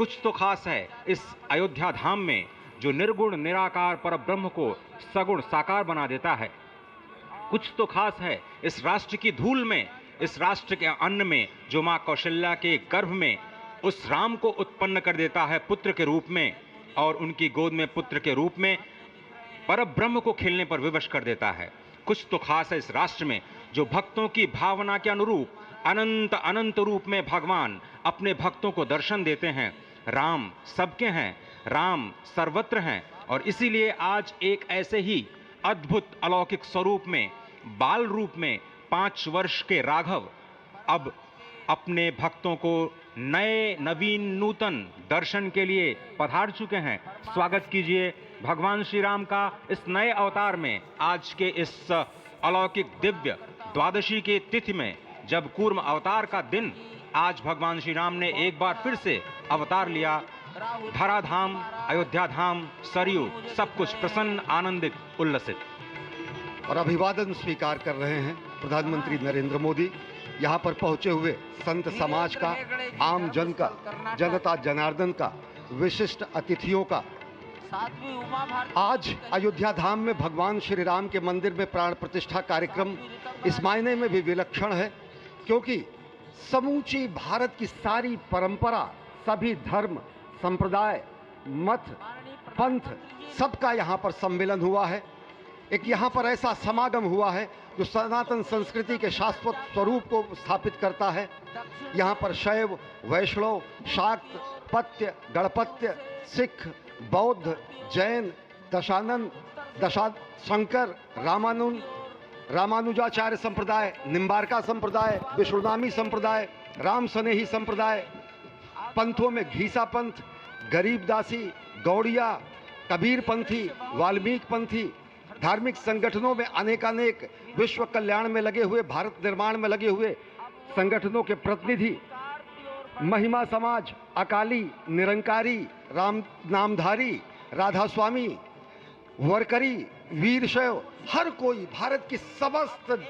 कुछ तो खास है इस अयोध्या धाम में जो निर्गुण निराकार परब्रह्म को सगुण साकार बना देता है। कुछ तो खास है इस राष्ट्र की धूल में, इस राष्ट्र के अन्न में जो मां कौशल्या के गर्भ में उस राम को उत्पन्न कर देता है पुत्र के रूप में, और उनकी गोद में पुत्र के रूप में परब्रह्म को खेलने पर विवश कर देता है। कुछ तो खास है इस राष्ट्र में जो भक्तों की भावना के अनुरूप अनंत अनंत रूप में भगवान अपने भक्तों को दर्शन देते हैं। राम सबके हैं, राम सर्वत्र हैं, और इसीलिए आज एक ऐसे ही अद्भुत अलौकिक स्वरूप में, बाल रूप में 5 वर्ष के राघव अब अपने भक्तों को नए नवीन नूतन दर्शन के लिए पधार चुके हैं। स्वागत कीजिए भगवान श्री राम का इस नए अवतार में, आज के इस अलौकिक दिव्य द्वादशी के तिथि में, जब कूर्म अवतार का दिन आज भगवान श्री राम ने एक बार फिर से अवतार लिया। धराधाम, अयोध्या धाम, सरयू सब कुछ प्रसन्न, आनंदित, उल्लसित। और अभिवादन स्वीकार कर रहे हैं प्रधानमंत्री नरेंद्र मोदी। यहाँ पर पहुंचे हुए संत समाज का, आम जन का, जनता जनार्दन का, विशिष्ट अतिथियों का। आज अयोध्या धाम में भगवान श्री राम के मंदिर में प्राण प्रतिष्ठा कार्यक्रम इस मायने में भी विलक्षण है क्योंकि समूची भारत की सारी परंपरा, सभी धर्म, संप्रदाय, मत, पंथ, सबका यहाँ पर सम्मेलन हुआ है। एक यहाँ पर ऐसा समागम हुआ है जो सनातन संस्कृति के शाश्वत स्वरूप को स्थापित करता है। यहाँ पर शैव, वैष्णव, शाक्त, पत्य, गणपत्य, सिख, बौद्ध, जैन, दशानंद, शंकर, रामानुजाचार्य संप्रदाय, निम्बारका संप्रदाय, विष्णुनामी संप्रदाय, राम स्नेही संप्रदाय, पंथों में घीसा पंथ, गरीबदासी, गौड़िया, कबीर पंथी, वाल्मीकि पंथी, धार्मिक संगठनों में अनेकानेक विश्व कल्याण में लगे हुए, भारत निर्माण में लगे हुए संगठनों के प्रतिनिधि, महिमा समाज, अकाली, निरंकारी, राम नामधारी, राधा स्वामी, वरकरी, वीरशैव, हर कोई भारत की समस्त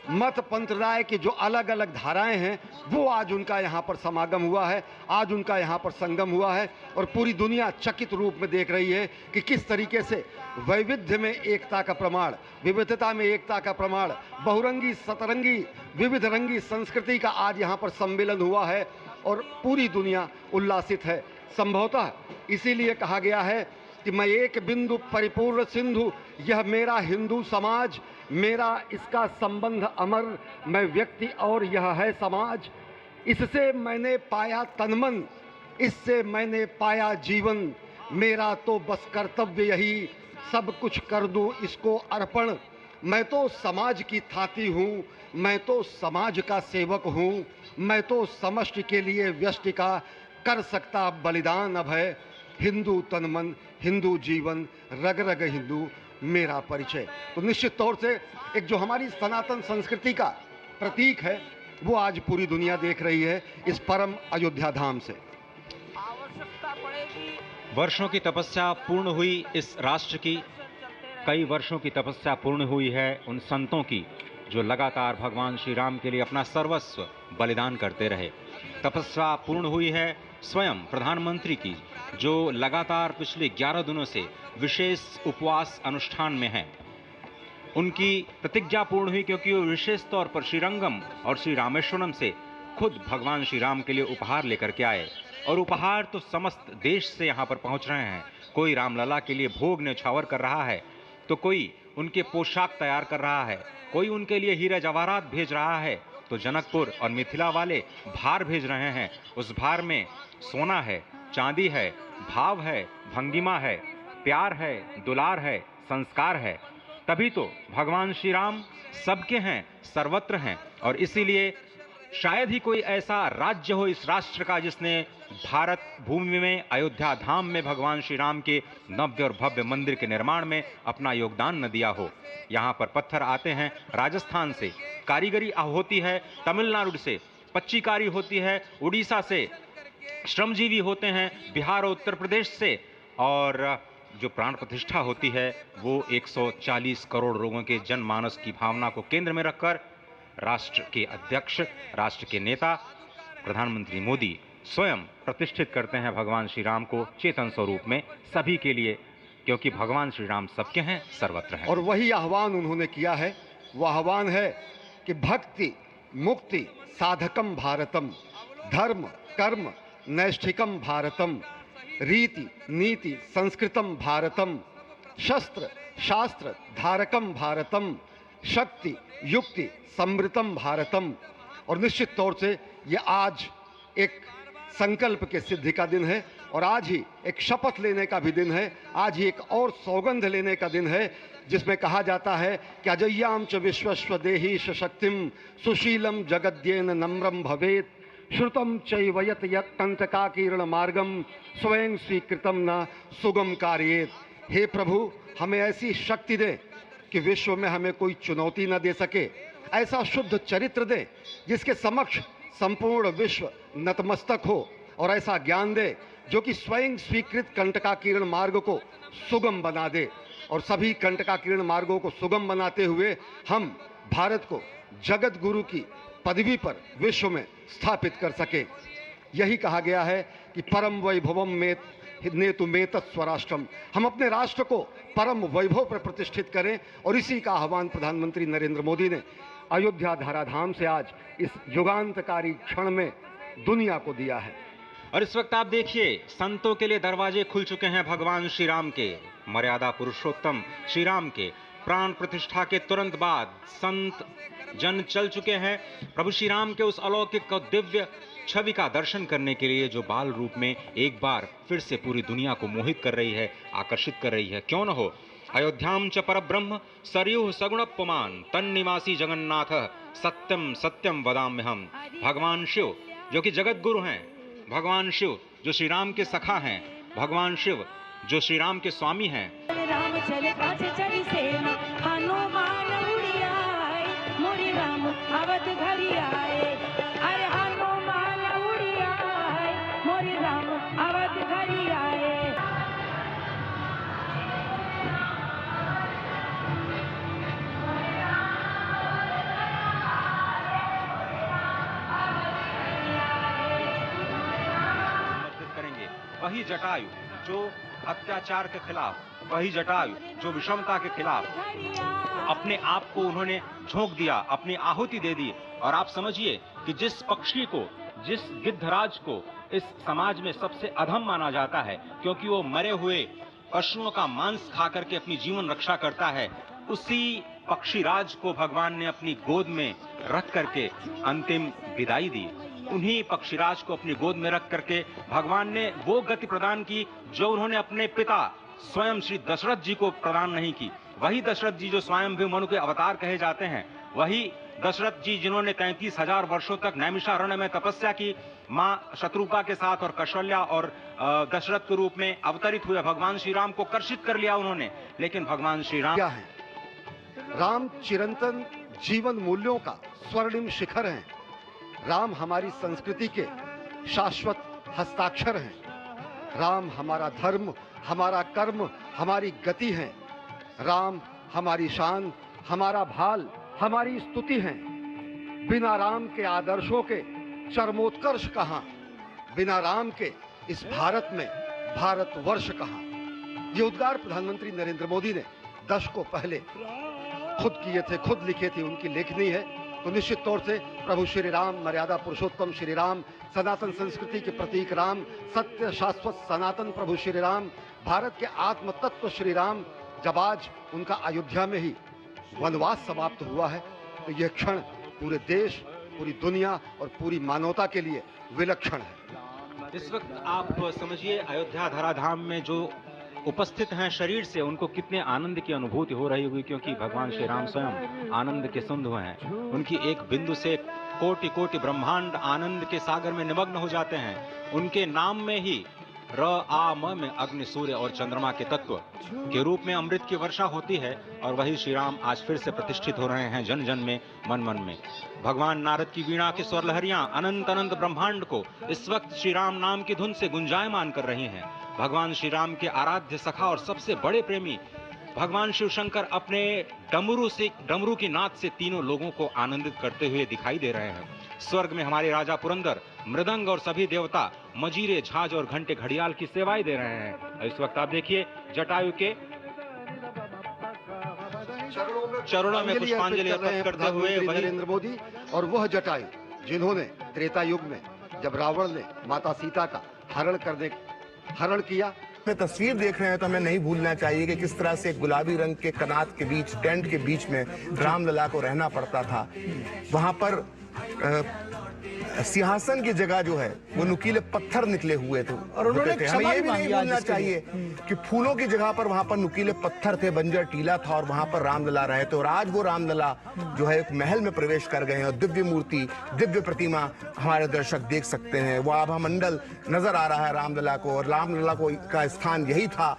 मत पंथराय की जो अलग अलग धाराएं हैं वो आज उनका यहाँ पर समागम हुआ है, आज उनका यहाँ पर संगम हुआ है। और पूरी दुनिया चकित रूप में देख रही है कि किस तरीके से वैविध्य में एकता का प्रमाण, विविधता में एकता का प्रमाण, बहुरंगी सतरंगी विविध रंगी संस्कृति का आज यहाँ पर सम्मेलन हुआ है और पूरी दुनिया उल्लासित है। संभवतः इसीलिए कहा गया है कि मैं एक बिंदु परिपूर्ण सिंधु, यह मेरा हिंदू समाज, मेरा इसका संबंध अमर, मैं व्यक्ति और यह है समाज। इससे मैंने पाया तनमन, इससे मैंने पाया जीवन, मेरा तो बस कर्तव्य यही, सब कुछ कर दूं इसको अर्पण। मैं तो समाज की थाती हूँ, मैं तो समाज का सेवक हूँ, मैं तो समष्टि के लिए व्यष्टि का कर सकता बलिदान अब है। हिंदू तनमन, हिंदू जीवन, रग रग हिंदू मेरा परिचय। तो निश्चित तौर से एक जो हमारी सनातन संस्कृति का प्रतीक है वो आज पूरी दुनिया देख रही है इस परम अयोध्या धाम से। वर्षों की तपस्या पूर्ण हुई इस राष्ट्र की, कई वर्षों की तपस्या पूर्ण हुई है उन संतों की जो लगातार भगवान श्री राम के लिए अपना सर्वस्व बलिदान करते रहे। तपस्या पूर्ण हुई है स्वयं प्रधानमंत्री की जो लगातार पिछले 11 दिनों से विशेष उपवास अनुष्ठान में हैं। उनकी प्रतिज्ञा पूर्ण हुई क्योंकि वो विशेष तौर पर श्रीरंगम और श्री रामेश्वरम से खुद भगवान श्री राम के लिए उपहार लेकर के आए, और उपहार तो समस्त देश से यहाँ पर पहुँच रहे हैं। कोई रामलला के लिए भोग न्यौछावर कर रहा है, तो कोई उनके पोशाक तैयार कर रहा है, कोई उनके लिए हीरा जवाहरात भेज रहा है, तो जनकपुर और मिथिला वाले भार भेज रहे हैं। उस भार में सोना है, चांदी है, भाव है, भंगिमा है, प्यार है, दुलार है, संस्कार है। तभी तो भगवान श्री राम सबके हैं, सर्वत्र हैं, और इसीलिए शायद ही कोई ऐसा राज्य हो इस राष्ट्र का जिसने भारत भूमि में, अयोध्या धाम में भगवान श्री राम के नव्य और भव्य मंदिर के निर्माण में अपना योगदान न दिया हो। यहाँ पर पत्थर आते हैं राजस्थान से, कारीगरी होती है तमिलनाडु से, पच्चीकारी होती है उड़ीसा से, श्रमजीवी होते हैं बिहार और उत्तर प्रदेश से, और जो प्राण प्रतिष्ठा होती है वो 140 करोड़ लोगों के जनमानस की भावना को केंद्र में रखकर राष्ट्र के अध्यक्ष, राष्ट्र के नेता प्रधानमंत्री मोदी स्वयं प्रतिष्ठित करते हैं भगवान श्री राम को चेतन स्वरूप में सभी के लिए, क्योंकि भगवान श्री राम सबके हैं, सर्वत्र हैं। और वही आह्वान उन्होंने किया है, वह आह्वान है कि भक्ति मुक्ति साधकम भारतम, धर्म कर्म नैष्ठिकम भारतम, रीति नीति संस्कृतम भारतम, शस्त्र शास्त्र धारकम भारतम, शक्ति युक्ति समृतम भारतम। और निश्चित तौर से ये आज एक संकल्प के सिद्धि का दिन है और आज ही एक शपथ लेने का भी दिन है, आज ही एक और सौगंध लेने का दिन है, जिसमें कहा जाता है कि अजय्याम च विश्वस्व देही शक्तिम सुशीलम जगद्येन नम्रम भवेत, श्रुतम चैवयत यत्कंटकाकीर्ण मार्गम स्वयं स्वीकृतम न सुगम कार्येत। हे प्रभु, हमें ऐसी शक्ति दे कि विश्व में हमें कोई चुनौती न दे सके, ऐसा शुद्ध चरित्र दे जिसके समक्ष संपूर्ण विश्व नतमस्तक हो, और ऐसा ज्ञान दे जो कि स्वयं स्वीकृत कंटकाकीर्ण मार्ग को सुगम बना दे, और सभी कंटकाकीर्ण मार्गों को सुगम बनाते हुए हम भारत को जगत गुरु की पदवी पर विश्व में स्थापित कर सके। यही कहा गया है कि परम वैभवम में नेतु मेतत् स्वराष्ट्रम, हम अपने राष्ट्र को परम वैभव पर प्रतिष्ठित करें, और इसी का आह्वान प्रधानमंत्री नरेंद्र मोदी ने अयोध्या धराधाम से आज इस युगांतकारी क्षण में दुनिया को दिया है। और इस वक्त आप देखिए, संतों के लिए दरवाजे खुल चुके हैं भगवान श्री राम के, मर्यादा पुरुषोत्तम श्री राम के प्राण प्रतिष्ठा के तुरंत बाद संत जन चल चुके हैं प्रभु श्री राम के उस अलौकिक और दिव्य छवि का दर्शन करने के लिए, जो बाल रूप में एक बार फिर से पूरी दुनिया को मोहित कर रही है, आकर्षित कर रही है। क्यों न हो, अयोध्याम च परब्रह्म सरयुः सगुणपुमान् तन्निवासी जगन्नाथ सत्यम सत्यम वदाम्यहम्। भगवान शिव जो कि जगत गुरु हैं, भगवान शिव जो श्री राम के सखा हैं, भगवान शिव जो श्री राम के स्वामी हैं। राम चले पाछ चरी सेना, हनुमान उड़ी आए, मोरे राम अवध घरी आए। अरे हनुमान उड़ी आए, मोरे राम अवध घरी आए। करेंगे वही जटायु जो अत्याचार के खिलाफ, वही जटायु जो विषमता के खिलाफ अपने आप को उन्होंने झोंक दिया, अपनी आहुति दे दी। और आप समझिए कि जिस पक्षी को, जिस गिद्धराज को इस समाज में सबसे अधम माना जाता है, क्योंकि वो मरे हुए पशुओं का मांस खा करके अपनी जीवन रक्षा करता है, उसी पक्षीराज को भगवान ने अपनी गोद में रख करके अंतिम विदाई दी। उन्हीं पक्षीराज को अपनी गोद में रख करके भगवान ने वो गति प्रदान की जो उन्होंने अपने पिता स्वयं श्री दशरथ जी को प्रदान नहीं की। वही दशरथ जी जो स्वयं भी मनु के अवतार कहे जाते हैं, वही दशरथ जी जिन्होंने 33,000 वर्षों तक नैमिषारण्य में तपस्या की, माँ शत्रुपा के साथ और कौशल्या और दशरथ के रूप में अवतरित हुए भगवान श्री राम को कर्षित कर लिया उन्होंने। लेकिन भगवान श्री राम क्या है? राम चिरंतन जीवन मूल्यों का स्वर्णिम शिखर हैं। राम हमारी संस्कृति के शाश्वत हस्ताक्षर हैं। राम हमारा धर्म, हमारा कर्म, हमारी गति हैं। राम हमारी शान, हमारा भाल, हमारी स्तुति हैं। बिना राम के आदर्शों के चरमोत्कर्ष कहाँ? बिना राम के इस भारत में भारतवर्ष कहाँ? ये उद्गार प्रधानमंत्री नरेंद्र मोदी ने दशकों पहले खुद किए थे, खुद लिखे थे, उनकी लेखनी है। तो निश्चित तौर से प्रभु श्री राम, मर्यादा पुरुषोत्तम श्री राम, सनातन संस्कृति के प्रतीक राम, सत्य शाश्वत सनातन प्रभु श्री राम, भारत के आत्म तत्व श्री राम, जब आज उनका अयोध्या में ही वनवास समाप्त हुआ है, तो यह क्षण पूरे देश, पूरी दुनिया और पूरी मानवता के लिए विलक्षण है। इस वक्त आप समझिए, अयोध्या धराधाम में जो उपस्थित हैं शरीर से, उनको कितने आनंद की अनुभूति हो रही होगी, क्योंकि भगवान श्री राम स्वयं आनंद के सिंधु हैं। उनकी एक बिंदु से कोटि कोटि ब्रह्मांड आनंद के सागर में निमग्न हो जाते हैं। उनके नाम में ही र आ म में अग्नि, सूर्य और चंद्रमा के तत्व के रूप में अमृत की वर्षा होती है। और वही श्री राम आज फिर से प्रतिष्ठित हो रहे हैं जन जन में, मन मन में। भगवान नारद की वीणा की स्वर लहरियां अनंत अनंत ब्रह्मांड को इस वक्त श्री राम नाम की धुन से गुंजायमान कर रही हैं। भगवान श्री राम के आराध्य सखा और सबसे बड़े प्रेमी भगवान शिव शंकर अपने डमरू की नाद से तीनों लोगों को आनंदित करते हुए दिखाई दे रहे हैं। स्वर्ग में हमारे राजा पुरंदर मृदंग और सभी देवता मजीरे, झांझ और घंटे घड़ियाल की सेवाएं दे रहे हैं। और इस वक्त आप देखिए जटायु के चरणों में पुष्पांजलि अर्पित करते हुए वही नरेंद्र मोदी और वह जटायु जिन्होंने त्रेता युग में जब रावण ने माता सीता का हरण किया। में तस्वीर देख रहे हैं तो हमें नहीं भूलना चाहिए कि किस तरह से गुलाबी रंग के कनात के बीच, टेंट के बीच में रामलला को रहना पड़ता था। वहां पर सिंहासन की जगह जो है वो नुकीले पत्थर निकले हुए थे और उन्होंने हमें ये भी नहीं भूलना चाहिए कि फूलों की जगह पर वहां पर नुकीले पत्थर थे, बंजर टीला था और वहां पर रामलला रहे थे। और आज वो रामलला जो है एक महल में प्रवेश कर गए हैं और दिव्य मूर्ति, दिव्य प्रतिमा हमारे दर्शक देख सकते हैं। वो आभा मंडल नजर आ रहा है रामलला को, और रामलला को का स्थान यही था